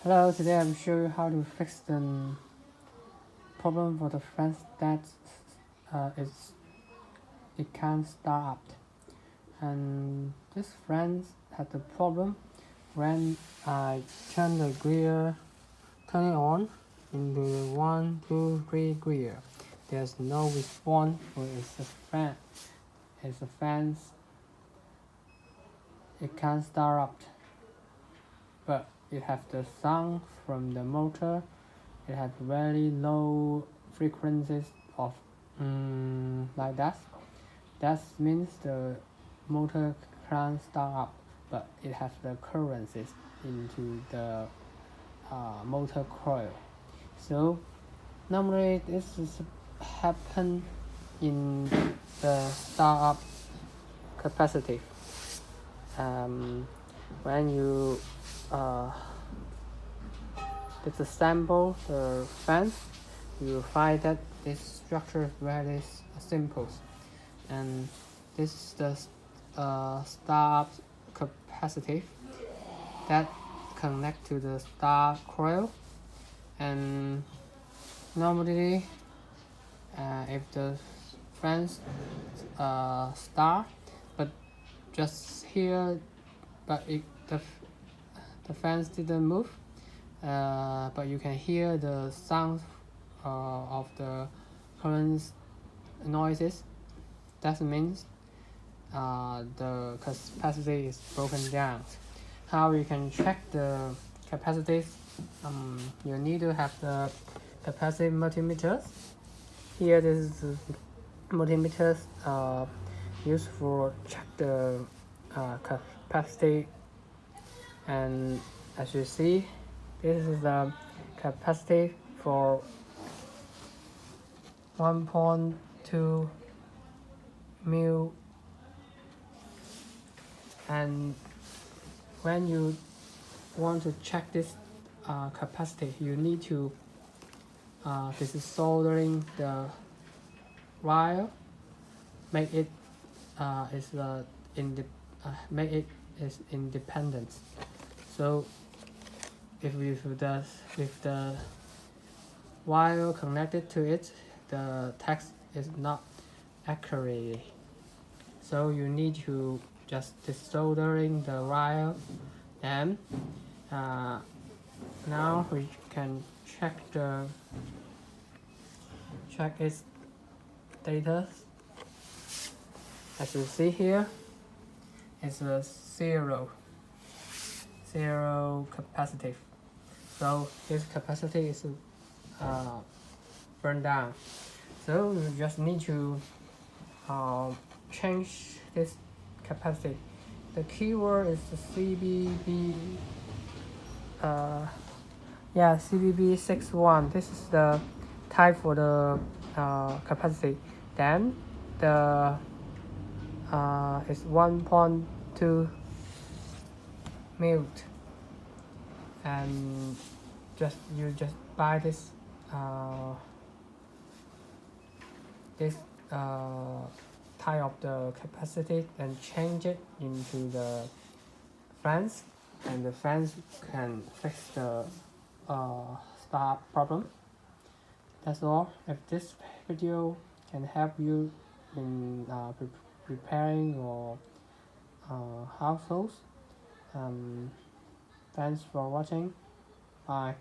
Hello, today I will show you how to fix the problem for the fan that it can't start up. And this fan had the problem when I turn the gear, turn it on into the 1, 2, 3 gear. There's no response for it's a fan. It's a fan. It can't start up, but it has the sound from the motor. It has very low frequencies of like that. That means the motor can't start up, but it has the currents into the motor coil. So normally this is happen in the startup capacity. When you disassemble the fan, you will find that this structure is very simple, and this is the startup capacitive that connect to the start coil. And normally if the fans start, but just here, but the fans didn't move, but you can hear the sound of the current noises. That means the capacity is broken down. How you can check the capacity? You need to have the capacity multimeters. Here, this is the multimeters used for check the capacity. And as you see, this is the capacity for 1.2 mil. And when you want to check this capacity, you need to this is soldering the wire, make it make it is independent. So if the wire connected to it, the text is not accurate. So you need to just desoldering the wire. And now we can check its data. As you see here, it's a zero capacity. So this capacity is burned down. So you just need to change this capacity. The keyword is the CBB. CBB61. This is the type for the capacity. Then the is 1.2 mil, and you just buy this type of the capacity and change it into the fans, and the fans can fix the start problem. That's all. If this video can help you in preparing your households, thanks for watching. Bye.